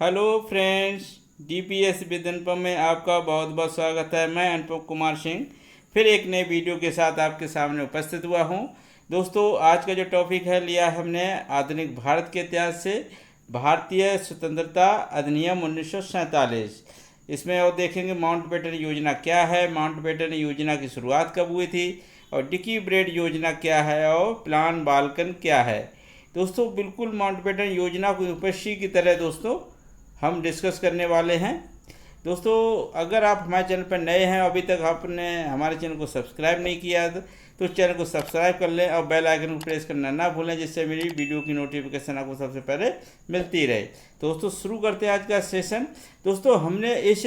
Hello friends, DPS with अनुपम में आपका बहुत बहुत स्वागत है। मैं अनुपम कुमार सिंह फिर एक नए वीडियो के साथ आपके सामने उपस्थित हुआ हूं। दोस्तों, आज का जो टॉपिक है लिया है हमने आधुनिक भारत के इतिहास से भारतीय स्वतंत्रता अधिनियम 1947। इसमें और देखेंगे माउंटबेटन योजना क्या है, माउंटबेटन योजना की शुरुआत कब हुई थी, और डिकी ब्रेड योजना क्या है, और प्लान बाल्कन क्या है। दोस्तों, बिल्कुल माउंटबेटन योजना को यूपीएससी की तरह दोस्तों हम डिस्कस करने वाले हैं। दोस्तों, अगर आप हमारे चैनल पर नए हैं, अभी तक आपने हमारे चैनल को सब्सक्राइब नहीं किया तो चैनल को सब्सक्राइब कर लें और बेल आइकन को प्रेस करना ना भूलें, जिससे मेरी वीडियो की नोटिफिकेशन आपको सबसे पहले मिलती रहे। दोस्तों, शुरू करते हैं आज का सेशन। दोस्तों, हमने इस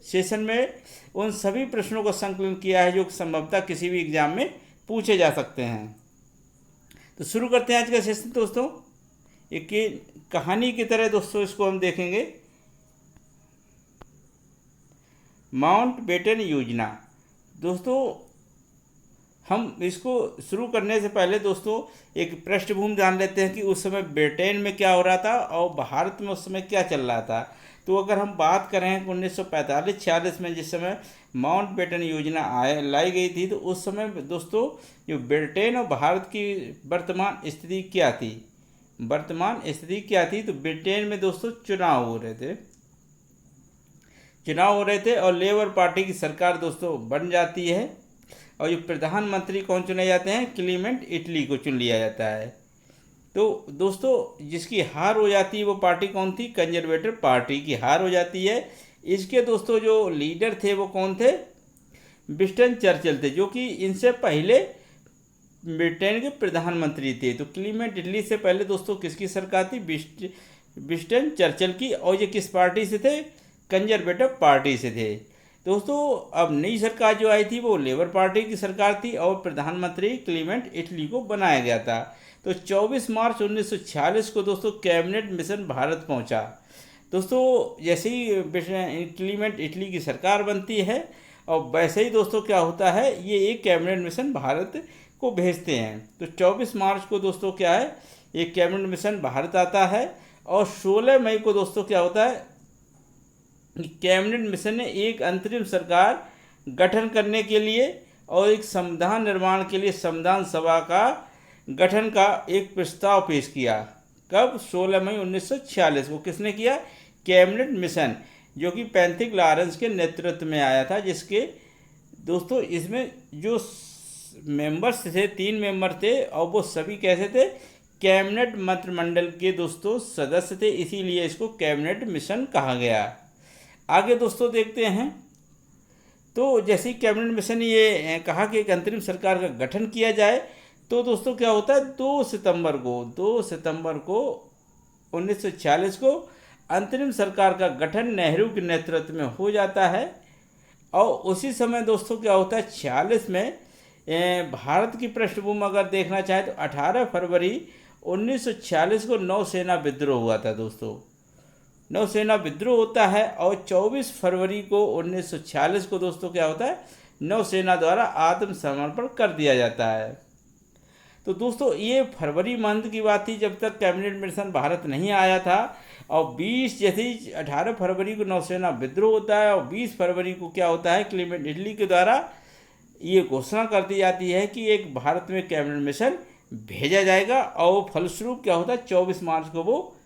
सेशन में उन सभी प्रश्नों का संकलन किया है जो संभवतः किसी भी एग्जाम में पूछे जा सकते हैं। तो शुरू करते हैं आज का सेशन। दोस्तों, एक कहानी की तरह दोस्तों इसको हम देखेंगे। माउंटबेटन योजना। दोस्तों, हम इसको शुरू करने से पहले दोस्तों एक पृष्ठभूमि जान लेते हैं कि उस समय ब्रिटेन में क्या हो रहा था और भारत में उस समय क्या चल रहा था। तो अगर हम बात करें 1945-46 में जिस समय माउंटबेटन योजना लाई गई थी, तो उस समय दोस्तों जो ब्रिटेन और भारत की वर्तमान स्थिति क्या थी, तो ब्रिटेन में दोस्तों चुनाव हो रहे थे और लेबर पार्टी की सरकार दोस्तों बन जाती है, और जो प्रधानमंत्री कौन चुने जाते हैं, क्लीमेंट इटली को चुन लिया जाता है। तो दोस्तों, जिसकी हार हो जाती है वो पार्टी कौन थी, कंजर्वेटिव पार्टी की हार हो जाती है। इसके दोस्तों जो लीडर थे वो कौन थे, विंस्टन चर्चिल थे, जो कि इनसे पहले ब्रिटेन के प्रधानमंत्री थे। तो क्लीमेंट इटली से पहले दोस्तों किसकी सरकार थी, विंस्टन चर्चिल की, और ये किस पार्टी से थे, कंजर्वेटिव पार्टी से थे। दोस्तों, अब नई सरकार जो आई थी वो लेबर पार्टी की सरकार थी और प्रधानमंत्री क्लीमेंट इटली को बनाया गया था। तो 24 मार्च 1946 को दोस्तों कैबिनेट मिशन भारत पहुंचा। दोस्तों, जैसे ही क्लीमेंट इटली की सरकार बनती है और वैसे ही दोस्तों क्या होता है, ये एक कैबिनेट मिशन भारत को भेजते हैं। तो 24 मार्च को दोस्तों क्या है, एक कैबिनेट मिशन भारत आता है, और 16 मई को दोस्तों क्या होता है, कैबिनेट मिशन ने एक अंतरिम सरकार गठन करने के लिए और एक संविधान निर्माण के लिए संविधान सभा का गठन का एक प्रस्ताव पेश किया। कब, 16 मई 1946 को किसने किया, कैबिनेट मिशन, जो कि पैंथिक लॉरेंस के नेतृत्व में आया था। जिसके दोस्तों इसमें जो मेंबर्स थे, 3 मेंबर थे, और वो सभी कैसे थे, कैबिनेट मंत्रिमंडल के दोस्तों सदस्य थे, इसीलिए इसको कैबिनेट मिशन कहा गया। आगे दोस्तों देखते हैं। तो जैसे ही कैबिनेट मिशन ये कहा कि एक अंतरिम सरकार का गठन किया जाए, तो दोस्तों क्या होता है, 2 सितंबर को 1946 को अंतरिम सरकार का गठन नेहरू के नेतृत्व में हो जाता है। और उसी समय दोस्तों क्या होता है, 46 में भारत की पृष्ठभूमि अगर देखना चाहे तो 18 फरवरी 1946 को नौसेना विद्रोह हुआ था। दोस्तों, नौसेना विद्रोह होता है, और 24 फरवरी को 1946 को दोस्तों क्या होता है, नौसेना द्वारा आत्मसमर्पण कर दिया जाता है। तो दोस्तों, ये फरवरी मंथ की बात थी जब तक कैबिनेट मिशन भारत नहीं आया था। और 20 जैसे ही 18 फरवरी को नौसेना विद्रोह होता है, और 20 फरवरी को क्या होता है, क्लीमेंट इटली के द्वारा ये घोषणा कर दी जाती है कि एक भारत में कैबिनेट मिशन भेजा जाएगा। और फलस्वरूप क्या होता है, 24 मार्च को वो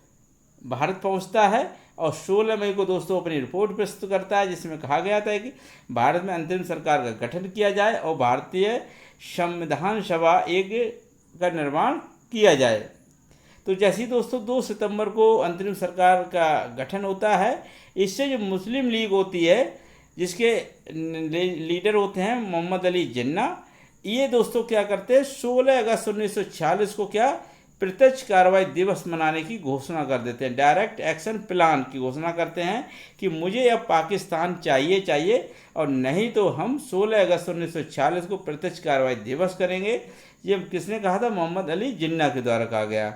भारत पहुंचता है, और 16 मई को दोस्तों अपनी रिपोर्ट प्रस्तुत करता है, जिसमें कहा गया था कि भारत में अंतरिम सरकार का गठन किया जाए और भारतीय संविधान सभा एक का निर्माण किया जाए। तो जैसे ही दोस्तों 2 सितंबर को अंतरिम सरकार का गठन होता है, इससे जो मुस्लिम लीग होती है, जिसके लीडर होते हैं मोहम्मद अली जिन्ना, ये दोस्तों क्या करते हैं, 16 अगस्त 1946 को क्या प्रत्यक्ष कार्रवाई दिवस मनाने की घोषणा कर देते हैं। डायरेक्ट एक्शन प्लान की घोषणा करते हैं कि मुझे अब पाकिस्तान चाहिए, और नहीं तो हम 16 अगस्त 1946 को प्रत्यक्ष कार्रवाई दिवस करेंगे। ये किसने कहा था, मोहम्मद अली जिन्ना के द्वारा कहा गया।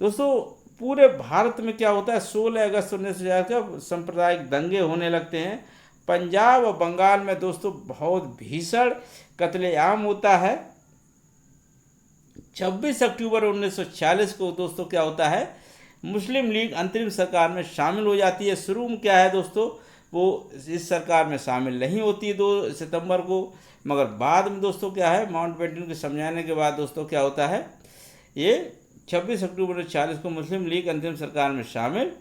दोस्तों, पूरे भारत में क्या होता है, 16 अगस्त 1946 का सांप्रदायिक दंगे होने लगते हैं। पंजाब और बंगाल में दोस्तों बहुत भीषण कत्लेआम होता है। 26 अक्टूबर 1946 को दोस्तों क्या होता है, मुस्लिम लीग अंतरिम सरकार में शामिल हो जाती है। शुरू में क्या है दोस्तों, वो इस सरकार में शामिल नहीं होती है 2 सितंबर को, मगर बाद में दोस्तों क्या है, माउंटबेटन के समझाने के बाद दोस्तों क्या होता है, ये 26 अक्टूबर 1940 को मुस्लिम लीग अंतरिम सरकार में शामिल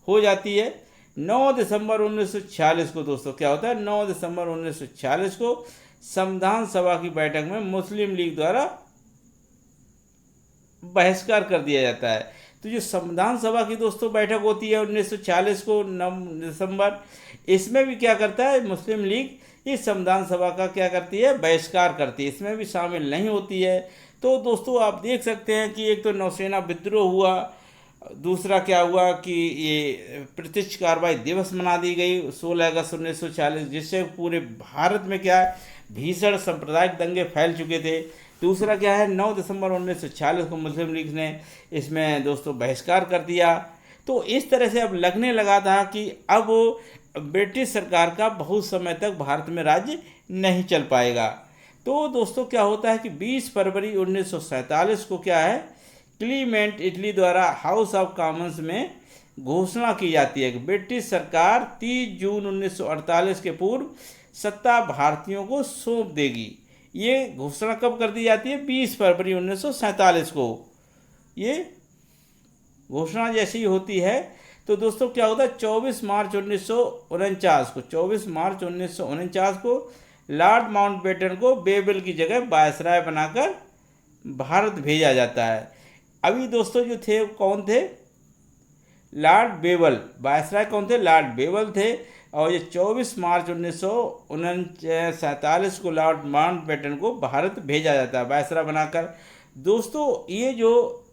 हो जाती है। 9 दिसंबर 1946 को दोस्तों क्या होता है, 9 दिसंबर 1946 को संविधान सभा की बैठक में मुस्लिम लीग द्वारा बहिष्कार कर दिया जाता है। तो जो संविधान सभा की दोस्तों बैठक होती है 1940 को 9 दिसंबर, इसमें भी क्या करता है मुस्लिम लीग इस संविधान सभा का क्या करती है, बहिष्कार करती है, इसमें भी शामिल नहीं होती है। तो दोस्तों आप देख सकते हैं कि एक तो नौसेना विद्रोह हुआ, दूसरा क्या हुआ कि ये प्रत्यक्ष कार्रवाई दिवस मना दी गई 16 अगस्त 1940, जिससे पूरे भारत में क्या है, भीषण सांप्रदायिक दंगे फैल चुके थे। दूसरा क्या है, 9 दिसंबर 1946 को मुस्लिम लीग ने इसमें दोस्तों बहिष्कार कर दिया। तो इस तरह से अब लगने लगा था कि अब ब्रिटिश सरकार का बहुत समय तक भारत में राज्य नहीं चल पाएगा। तो दोस्तों क्या होता है कि 20 फरवरी 1947 को क्या है, क्लीमेंट इटली द्वारा हाउस ऑफ कॉमन्स में घोषणा की जाती है कि ब्रिटिश सरकार 30 जून 1948 के पूर्व सत्ता भारतीयों को सौंप देगी। ये घोषणा कब कर दी जाती है, 20 फरवरी 1947 को। ये घोषणा जैसी होती है तो दोस्तों क्या होता है, 24 मार्च 1949 को लॉर्ड माउंटबेटन को बेबल की जगह वायसराय बनाकर भारत भेजा जाता है। अभी दोस्तों जो थे कौन थे, लॉर्ड बेबल, वायसराय कौन थे, लॉर्ड बेबल थे। और ये 24 मार्च 1947 को लॉर्ड माउंटबेटन को भारत भेजा जाता है वायसराय बनाकर। दोस्तों ये जो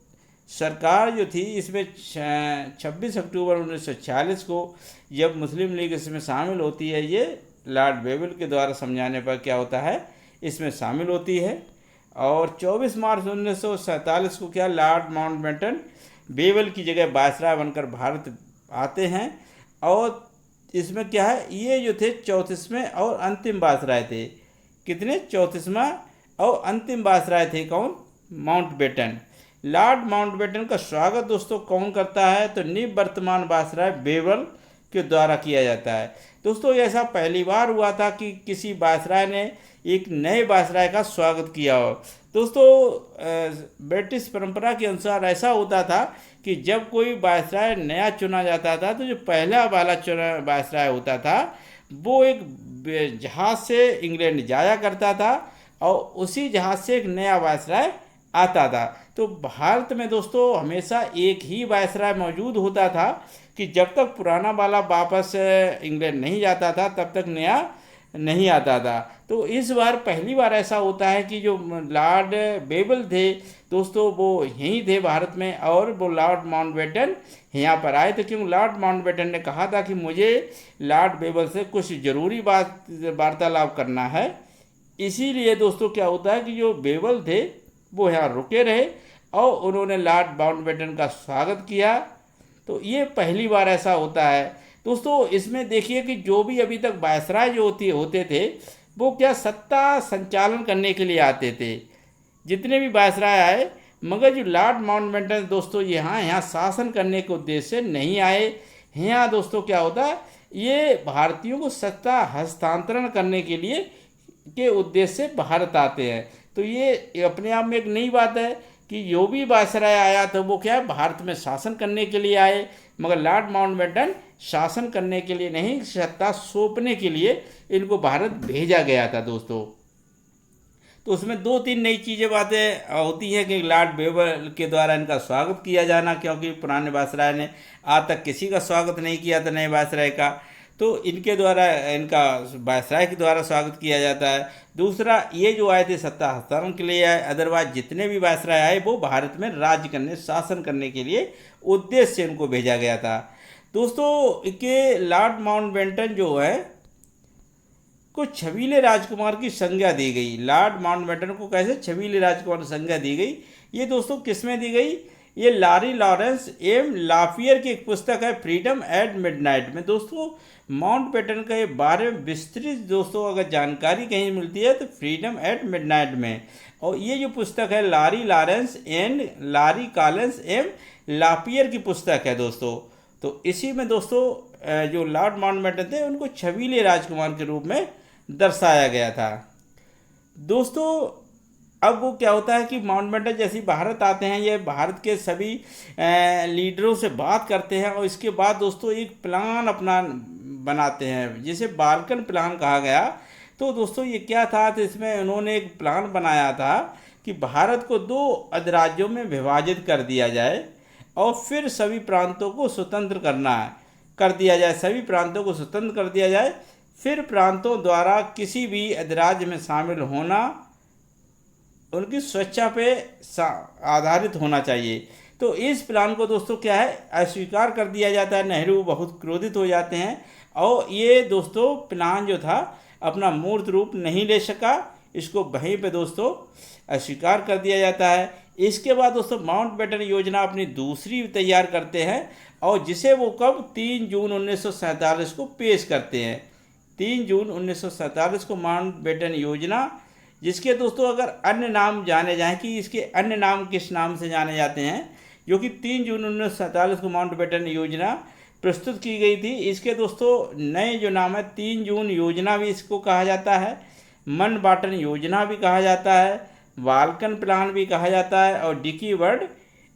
सरकार जो थी इसमें 26 अक्टूबर 1946 को जब मुस्लिम लीग इसमें शामिल होती है, ये लॉर्ड बेबल के द्वारा समझाने पर क्या होता है, इसमें शामिल होती है। और 24 मार्च 1947 को क्या, लॉर्ड माउंटबेटन बेबल की जगह वायसराय बनकर भारत आते हैं। और इसमें क्या है, ये जो थे 34वें और अंतिम वायसराय थे। कितने, 34वां और अंतिम वायसराय थे कौन, माउंटबेटन। लॉर्ड माउंटबेटन का स्वागत दोस्तों कौन करता है, तो निवर्तमान वायसराय बेबल के द्वारा किया जाता है। दोस्तों ऐसा पहली बार हुआ था कि किसी वायसराय ने एक नए वायसराय का स्वागत किया हो। दोस्तों ब्रिटिश परंपरा के अनुसार ऐसा होता था कि जब कोई वायसराय नया चुना जाता था तो जो पहला वाला चुना वायसराय होता था वो एक जहाज़ से इंग्लैंड जाया करता था और उसी जहाज़ से एक नया वायसराय आता था। तो भारत में दोस्तों हमेशा एक ही वायसराय मौजूद होता था कि जब तक पुराना वाला वापस इंग्लैंड नहीं जाता था तब तक नया नहीं आता था। तो इस बार पहली बार ऐसा होता है कि जो लॉर्ड बेबल थे दोस्तों वो यहीं थे भारत में, और वो लॉर्ड माउंटबेटन यहाँ पर आए थे क्योंकि लॉर्ड माउंटबेटन ने कहा था कि मुझे लॉर्ड बेबल से कुछ ज़रूरी वार्तालाप करना है। इसीलिए दोस्तों क्या होता है कि जो बेबल थे वो यहाँ रुके रहे और उन्होंने लॉर्ड माउंटबेटन का स्वागत किया। तो ये पहली बार ऐसा होता है। दोस्तों इसमें देखिए कि जो भी अभी तक वायसराय जो होते थे वो क्या सत्ता संचालन करने के लिए आते थे, जितने भी वायसराय आए, मगर जो लॉर्ड माउंटबेटन दोस्तों यहाँ शासन करने के उद्देश्य से नहीं आए। यहाँ दोस्तों क्या होता है, ये भारतीयों को सत्ता हस्तांतरण करने के लिए के उद्देश्य से भारत आते हैं। तो ये अपने आप में एक नई बात है कि जो भी वायसराय आया था वो क्या है, भारत में शासन करने के लिए आए, मगर लॉर्ड माउंटबेटन शासन करने के लिए नहीं, सत्ता सौंपने के लिए इनको भारत भेजा गया था दोस्तों। तो उसमें 2-3 नई चीज़ें बातें होती हैं कि लॉर्ड बेबल के द्वारा इनका स्वागत किया जाना, क्योंकि पुराने वायसराय ने आज तक किसी का स्वागत नहीं किया था नए वायसराय का, तो इनके द्वारा इनका वायसराय के द्वारा स्वागत किया जाता है। दूसरा ये जो आए थे सत्ता हस्तांतरण के लिए आए, अदरवाइज जितने भी वायसराय आए वो भारत में राज्य करने शासन करने के लिए उद्देश्य से इनको भेजा गया था। दोस्तों के लॉर्ड माउंटबेटन जो है को छबीले राजकुमार की संज्ञा दी गई। लॉर्ड माउंटबेटन को कैसे छबीले राजकुमार की संज्ञा दी गई, ये दोस्तों किस में दी गई, ये लारी लॉरेंस एम लाफियर की एक पुस्तक है फ्रीडम एट मिडनाइट में। दोस्तों माउंटबेटन के बारे में विस्तृत दोस्तों अगर जानकारी कहीं मिलती है तो फ्रीडम एट मिडनाइट में। और ये जो पुस्तक है Larry Lawrence and Larry Collins M Lapierre की पुस्तक है दोस्तों। तो इसी में दोस्तों जो लॉर्ड माउंटबेटन थे उनको छबीले राजकुमार के रूप में दर्शाया गया था। दोस्तों अब वो क्या होता है कि माउंटबेटन जैसे भारत आते हैं, ये भारत के सभी लीडरों से बात करते हैं और इसके बाद दोस्तों एक प्लान अपना बनाते हैं जिसे बाल्कन प्लान कहा गया। तो दोस्तों ये क्या था, तो इसमें उन्होंने एक प्लान बनाया था कि भारत को 2 अधिराज्यों में विभाजित कर दिया जाए और फिर सभी प्रांतों को स्वतंत्र कर दिया जाए, सभी प्रांतों को स्वतंत्र कर दिया जाए। फिर प्रांतों द्वारा किसी भी अधिराज्य में शामिल होना उनकी स्वेच्छा पे आधारित होना चाहिए। तो इस प्लान को दोस्तों क्या है अस्वीकार कर दिया जाता है। नेहरू बहुत क्रोधित हो जाते हैं और ये दोस्तों प्लान जो था अपना मूर्त रूप नहीं ले सका, इसको वहीं पे दोस्तों अस्वीकार कर दिया जाता है। इसके बाद दोस्तों माउंटबेटन योजना अपनी दूसरी तैयार करते हैं और जिसे वो कब 3 जून 1947 को पेश करते हैं। 3 जून 1947 को माउंटबेटन योजना, जिसके दोस्तों अगर अन्य नाम जाने जाएं कि इसके अन्य नाम किस नाम से जाने जाते हैं, जो कि 3 जून 1947 को माउंटबेटन योजना प्रस्तुत की गई थी। इसके दोस्तों नए जो नाम है 3 जून योजना भी इसको कहा जाता है, माउंटबेटन योजना भी कहा जाता है, बाल्कन प्लान भी कहा जाता है और डिकी वर्ड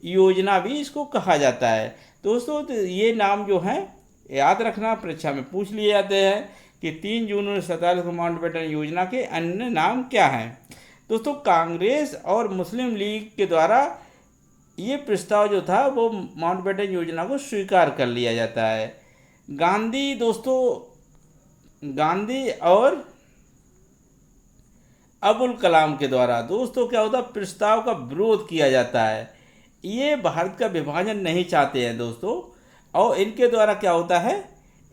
योजना भी इसको कहा जाता है। दोस्तों तो ये नाम जो हैं याद रखना, परीक्षा में पूछ लिए जाते हैं कि 3 जून 1947 को माउंटबेटन योजना के अन्य नाम क्या हैं। दोस्तों कांग्रेस और मुस्लिम लीग के द्वारा ये प्रस्ताव जो था वो माउंटबेटन योजना को स्वीकार कर लिया जाता है। गांधी और अबुल कलाम के द्वारा दोस्तों क्या होता है प्रस्ताव का विरोध किया जाता है। ये भारत का विभाजन नहीं चाहते हैं दोस्तों और इनके द्वारा क्या होता है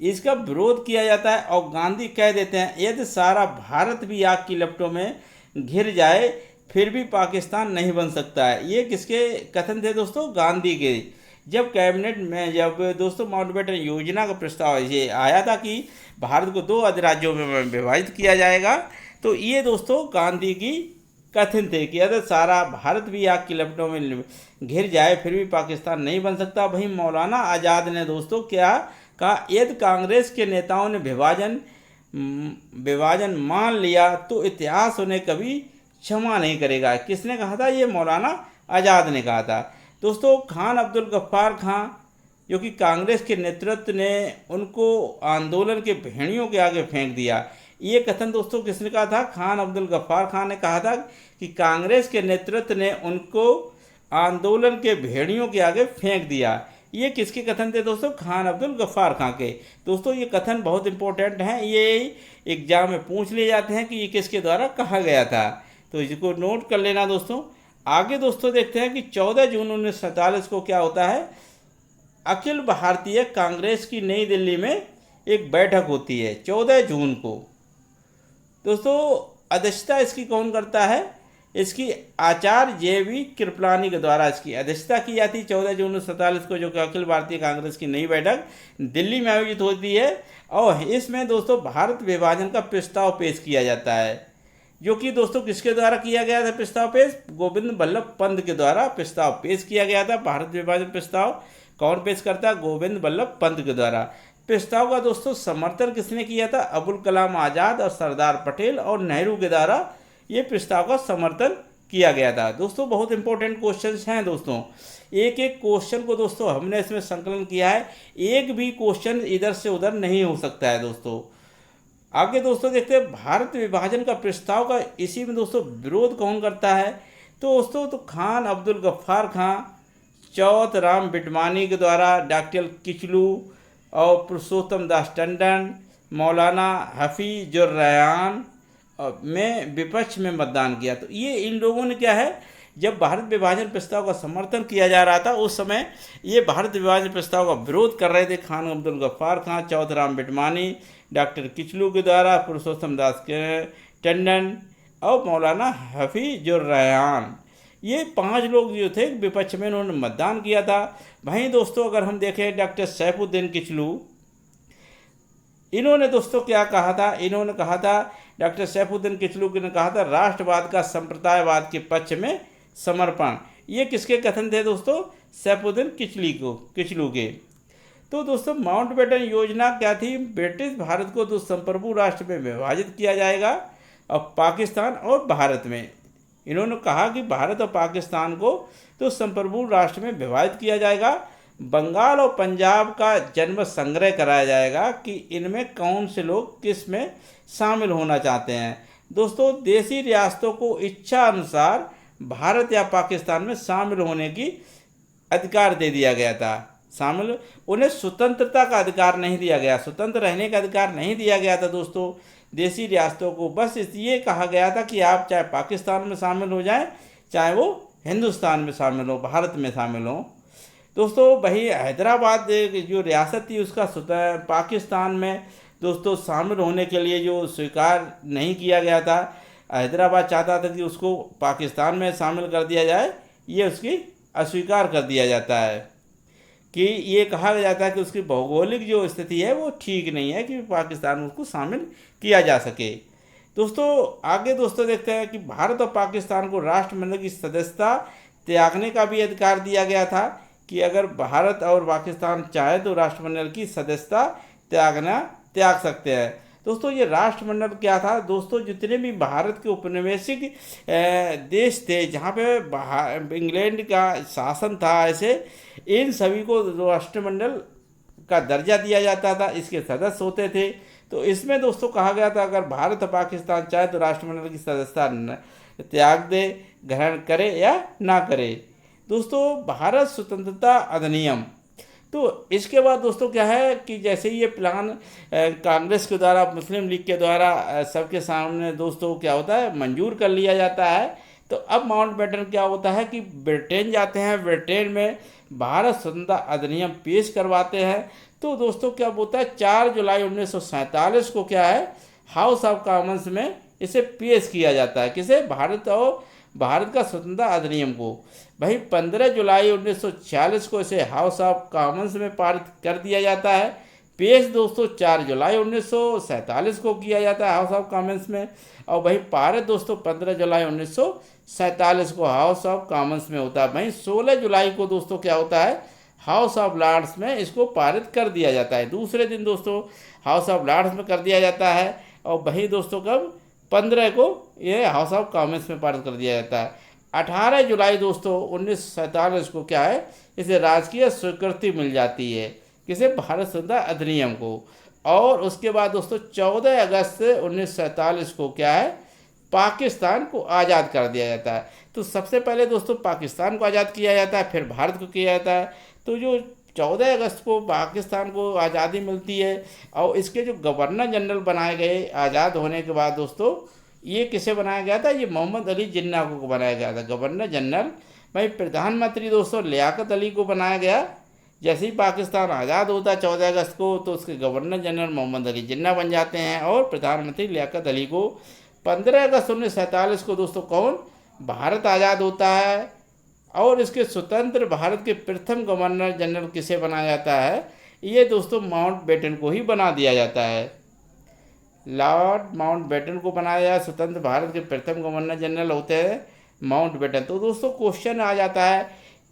इसका विरोध किया जाता है और गांधी कह देते हैं यदि सारा भारत भी आग की लपटों में घिर जाए फिर भी पाकिस्तान नहीं बन सकता है। ये किसके कथन थे दोस्तों? गांधी के। जब कैबिनेट में जब दोस्तों माउंटबेटन योजना का प्रस्ताव ये आया था कि भारत को 2 अधिराज्यों में विभाजित किया जाएगा, तो ये दोस्तों गांधी की कथन थे कि अगर सारा भारत भी आग की लपटों में घिर जाए फिर भी पाकिस्तान नहीं बन सकता। वहीं मौलाना आज़ाद ने दोस्तों क्या कहा, यदि कांग्रेस के नेताओं ने विभाजन मान लिया तो इतिहास उन्हें कभी क्षमा नहीं करेगा। किसने कहा था? ये मौलाना आज़ाद ने कहा था। दोस्तों खान अब्दुल गफ्फार खां जो कि कांग्रेस के नेतृत्व ने उनको आंदोलन के भेड़ियों के आगे फेंक दिया। ये कथन दोस्तों किसने कहा था? खान अब्दुल गफ्फार खान ने कहा था कि कांग्रेस के नेतृत्व ने उनको आंदोलन के भेड़ियों के आगे फेंक दिया। ये किसके कथन थे दोस्तों? खान अब्दुल गफ्फार खां के। दोस्तों ये कथन बहुत इंपॉर्टेंट हैं, ये एग्जाम में पूछ लिए जाते हैं कि ये किसके द्वारा कहा गया था, तो इसको नोट कर लेना दोस्तों। आगे दोस्तों देखते हैं कि 14 जून 1947 को क्या होता है, अखिल भारतीय कांग्रेस की नई दिल्ली में एक बैठक होती है 14 जून को। दोस्तों अध्यक्षता इसकी कौन करता है? इसकी आचार्य JV कृपलानी के द्वारा इसकी अध्यक्षता की जाती है 14 जून 1947 को, जो कि अखिल भारतीय कांग्रेस की नई बैठक दिल्ली में आयोजित होती है। और इसमें दोस्तों भारत विभाजन का प्रस्ताव पेश किया जाता है, जो कि दोस्तों किसके द्वारा किया गया था प्रस्ताव पेश? गोविंद बल्लभ पंत के द्वारा प्रस्ताव पेश किया गया था। भारत विभाजन प्रस्ताव कौन पेश करता? गोविंद बल्लभ पंत के द्वारा। प्रस्ताव का दोस्तों समर्थन किसने किया था? अबुल कलाम आज़ाद और सरदार पटेल और नेहरू के द्वारा ये प्रस्ताव का समर्थन किया गया था। दोस्तों बहुत इंपॉर्टेंट क्वेश्चंस हैं दोस्तों, एक एक क्वेश्चन को दोस्तों हमने इसमें संकलन किया है, एक भी क्वेश्चन इधर से उधर नहीं हो सकता है दोस्तों। आगे दोस्तों देखते हैं भारत विभाजन का प्रस्ताव का इसी में दोस्तों विरोध कौन करता है? तो दोस्तों तो खान अब्दुल गफ्फार खां, चौथराम बिटमानी के द्वारा, डॉक्टर किचलू और पुरुषोत्तम दास टंडन, मौलाना हफीजुर रहमान में विपक्ष में मतदान किया। तो ये इन लोगों ने क्या है, जब भारत विभाजन प्रस्ताव का समर्थन किया जा रहा था उस समय ये भारत विभाजन प्रस्ताव का विरोध कर रहे थे खान अब्दुल गफ्फार खां, चौथराम बिटमानी, डॉक्टर किचलू के द्वारा, पुरुषोत्तम दास टंडन और मौलाना हफीजुर रहमान। ये 5 लोग जो थे विपक्ष में उन्होंने मतदान किया था। वहीं दोस्तों अगर हम देखें डॉक्टर सैफुद्दीन किचलू, इन्होंने दोस्तों क्या कहा था, इन्होंने कहा था डॉक्टर सैफुद्दीन किचलू ने कहा था राष्ट्रवाद का संप्रदायवाद के पक्ष में समर्पण। ये किसके कथन थे दोस्तों? सैफुद्दीन किचलू के। तो दोस्तों माउंटबेटन योजना क्या थी? ब्रिटिश भारत को 2 संप्रभु राष्ट्र में विभाजित किया जाएगा और पाकिस्तान और भारत में। इन्होंने कहा कि भारत और पाकिस्तान को 2 संप्रभु राष्ट्र में विभाजित किया जाएगा। बंगाल और पंजाब का जन्म संग्रह कराया जाएगा कि इनमें कौन से लोग किस में शामिल होना चाहते हैं। दोस्तों देशी रियासतों को इच्छा अनुसार भारत या पाकिस्तान में शामिल होने की अधिकार दे दिया गया था। उन्हें स्वतंत्रता का अधिकार नहीं दिया गया, स्वतंत्र रहने का अधिकार नहीं दिया गया था दोस्तों देशी रियासतों को। बस इसलिए कहा गया था कि आप चाहे पाकिस्तान में शामिल हो जाएं, चाहे वो हिंदुस्तान में शामिल हो, भारत में शामिल हो। दोस्तों वही हैदराबाद जो रियासत थी उसका पाकिस्तान में दोस्तों शामिल होने के लिए जो स्वीकार नहीं किया गया था। हैदराबाद चाहता था कि उसको पाकिस्तान में शामिल कर दिया जाए, ये उसकी अस्वीकार कर दिया जाता है कि ये कहा जाता है कि उसकी भौगोलिक जो स्थिति है वो ठीक नहीं है कि पाकिस्तान उसको शामिल किया जा सके। दोस्तों आगे दोस्तों देखते हैं कि भारत और पाकिस्तान को राष्ट्रमंडल की सदस्यता त्यागने का भी अधिकार दिया गया था कि अगर भारत और पाकिस्तान चाहे तो राष्ट्रमंडल की सदस्यता त्याग सकते हैं। दोस्तों ये राष्ट्रमंडल क्या था? दोस्तों जितने भी भारत के औपनिवेशिक देश थे जहाँ पे इंग्लैंड का शासन था, ऐसे इन सभी को राष्ट्रमंडल का दर्जा दिया जाता था, इसके सदस्य होते थे। तो इसमें दोस्तों कहा गया था अगर भारत और पाकिस्तान चाहे तो राष्ट्रमंडल की सदस्यता त्याग दे, ग्रहण करे या ना करे। दोस्तों भारत स्वतंत्रता अधिनियम, तो इसके बाद दोस्तों क्या है कि जैसे ये प्लान कांग्रेस के द्वारा, मुस्लिम लीग के द्वारा सबके सामने दोस्तों क्या होता है मंजूर कर लिया जाता है। तो अब माउंटबेटन क्या होता है कि ब्रिटेन जाते हैं, ब्रिटेन में भारत स्वतंत्रता अधिनियम पेश करवाते हैं। तो दोस्तों क्या होता है 4 जुलाई 1947 को क्या है हाउस ऑफ कॉमन्स में इसे पेश किया जाता है। किसे? भारत का स्वतंत्रता अधिनियम को। भाई 15 जुलाई 1946 को इसे हाउस ऑफ कॉमन्स में पारित कर दिया जाता है। पेश दोस्तों 4 जुलाई 1947 को किया जाता है हाउस ऑफ कॉमन्स में, और वही पारित दोस्तों 15 जुलाई 1947 को हाउस ऑफ कॉमन्स में होता है। वहीं 16 जुलाई को दोस्तों क्या होता है हाउस ऑफ लॉर्ड्स में इसको पारित कर दिया जाता है। दूसरे दिन दोस्तों हाउस ऑफ लॉर्ड्स में कर दिया जाता है, और वहीं दोस्तों कब 15 को ये हाउस ऑफ कॉमन्स में पारित कर दिया जाता है। 18 जुलाई दोस्तों 1947 को क्या है इसे राजकीय स्वीकृति मिल जाती है। किसे? भारत स्वतंत्रता अधिनियम को। और उसके बाद दोस्तों 14 अगस्त 1947 को क्या है पाकिस्तान को आज़ाद कर दिया जाता है। तो सबसे पहले दोस्तों पाकिस्तान को आज़ाद किया जाता है, फिर भारत को किया जाता है। तो जो 14 अगस्त को पाकिस्तान को आज़ादी मिलती है, और इसके जो गवर्नर जनरल बनाए गए आज़ाद होने के बाद दोस्तों, ये किसे बनाया गया था? ये मोहम्मद अली जिन्ना को बनाया गया था गवर्नर जनरल। भाई प्रधानमंत्री दोस्तों लियाकत अली को बनाया गया। जैसे ही पाकिस्तान आज़ाद होता है 14 अगस्त को, तो उसके गवर्नर जनरल मोहम्मद अली जिन्ना बन जाते हैं, और प्रधानमंत्री लियाकत अली को। 15 अगस्त 1947 को दोस्तों कौन? भारत आज़ाद होता है, और इसके स्वतंत्र भारत के प्रथम गवर्नर जनरल किसे बनाया जाता है? ये दोस्तों माउंटबेटन को ही बना दिया जाता है। लॉर्ड माउंटबेटन को बनाया जाए, स्वतंत्र भारत के प्रथम गवर्नर जनरल होते हैं माउंटबेटन। तो दोस्तों क्वेश्चन आ जाता है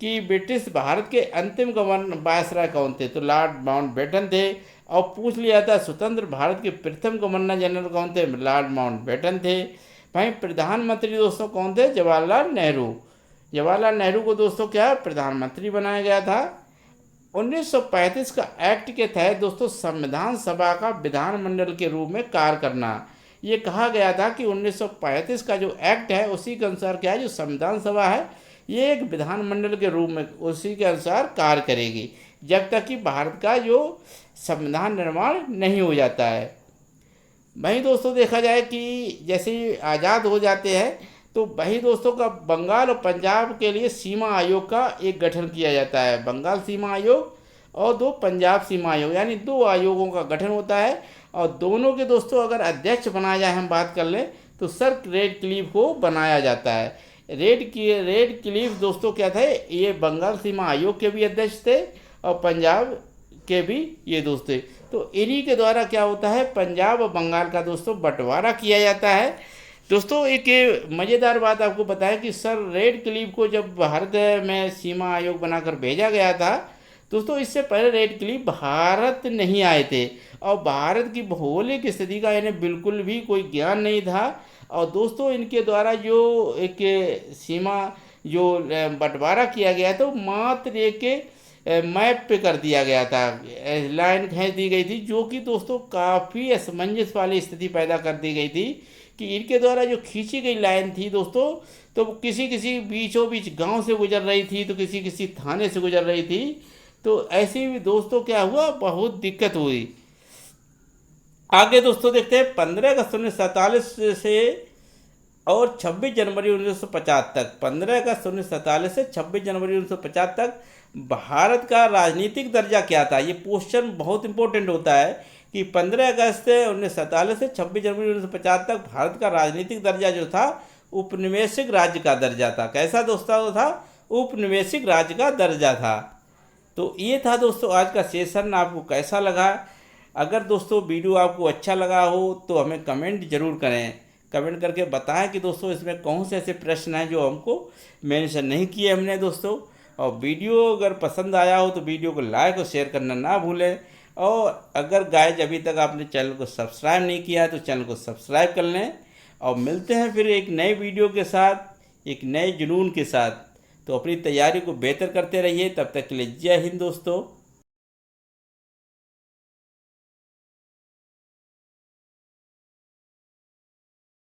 कि ब्रिटिश भारत के अंतिम गवर्नर वायसराय कौन थे? तो लॉर्ड माउंटबेटन थे। और पूछ लिया था स्वतंत्र भारत के प्रथम गवर्नर जनरल कौन थे? लॉर्ड माउंटबेटन थे। भाई प्रधानमंत्री दोस्तों कौन थे? जवाहरलाल नेहरू। जवाहरलाल नेहरू को दोस्तों क्या प्रधानमंत्री बनाया गया था। 1935 का एक्ट के तहत दोस्तों संविधान सभा का विधानमंडल के रूप में कार्य करना, ये कहा गया था कि 1935 का जो एक्ट है उसी के अनुसार क्या है जो संविधान सभा है ये एक विधानमंडल के रूप में उसी के अनुसार कार्य करेगी जब तक कि भारत का जो संविधान निर्माण नहीं हो जाता है। वहीं दोस्तों देखा जाए कि जैसे ही आज़ाद हो जाते हैं तो वही दोस्तों का बंगाल और पंजाब के लिए सीमा आयोग का एक गठन किया जाता है। बंगाल सीमा आयोग और 2 पंजाब सीमा आयोग, यानी 2 आयोगों का गठन होता है। और दोनों के दोस्तों अगर अध्यक्ष बनाया जाए हम बात कर लें तो सर रेडक्लिफ को बनाया जाता है। रेड क्लिफ दोस्तों क्या थे, ये बंगाल सीमा आयोग के भी अध्यक्ष थे और पंजाब के भी ये दोस्त थे। तो इन्हीं के द्वारा क्या होता है, पंजाब और बंगाल का दोस्तों बंटवारा किया जाता है। दोस्तों एक मज़ेदार बात आपको बताया कि सर रेड क्लिफ को जब भारत में सीमा आयोग बनाकर भेजा गया था दोस्तों, इससे पहले रेड क्लिफ भारत नहीं आए थे और भारत की भौगोलिक स्थिति का इन्हें बिल्कुल भी कोई ज्ञान नहीं था। और दोस्तों इनके द्वारा जो एक सीमा जो बंटवारा किया गया तो मात्र एक मैप पे कर दिया गया था, लाइन खींच दी गई थी, जो कि दोस्तों काफ़ी असमंजस वाली स्थिति पैदा कर दी गई थी कि इनके द्वारा जो खींची गई लाइन थी दोस्तों, तो किसी किसी बीचों बीच गांव से गुजर रही थी तो किसी किसी थाने से गुजर रही थी। तो ऐसे भी दोस्तों क्या हुआ, बहुत दिक्कत हुई। आगे दोस्तों देखते हैं 15 अगस्त 1947 से और 26 जनवरी 1950 तक, 15 अगस्त 1947 से 26 जनवरी 1950 तक भारत का राजनीतिक दर्जा क्या था। ये क्वेश्चन बहुत इंपॉर्टेंट होता है कि 15 अगस्त 1947 से 26 जनवरी 1950 तक भारत का राजनीतिक दर्जा जो था उपनिवेशिक राज्य का दर्जा था। कैसा दोस्तों था, उपनिवेशिक राज्य का दर्जा था। तो ये था दोस्तों आज का सेशन, आपको कैसा लगा। अगर दोस्तों वीडियो आपको अच्छा लगा हो तो हमें कमेंट जरूर करें, कमेंट करके बताएं कि दोस्तों इसमें कौन से ऐसे प्रश्न हैं जो हमको मेंशन नहीं किए हमने दोस्तों। और वीडियो अगर पसंद आया हो तो वीडियो को लाइक और शेयर करना ना भूलें। और अगर गाइज अभी तक आपने चैनल को सब्सक्राइब नहीं किया है तो चैनल को सब्सक्राइब कर लें। और मिलते हैं फिर एक नए वीडियो के साथ, एक नए जुनून के साथ। तो अपनी तैयारी को बेहतर करते रहिए। तब तक के लिए जय हिंद दोस्तों।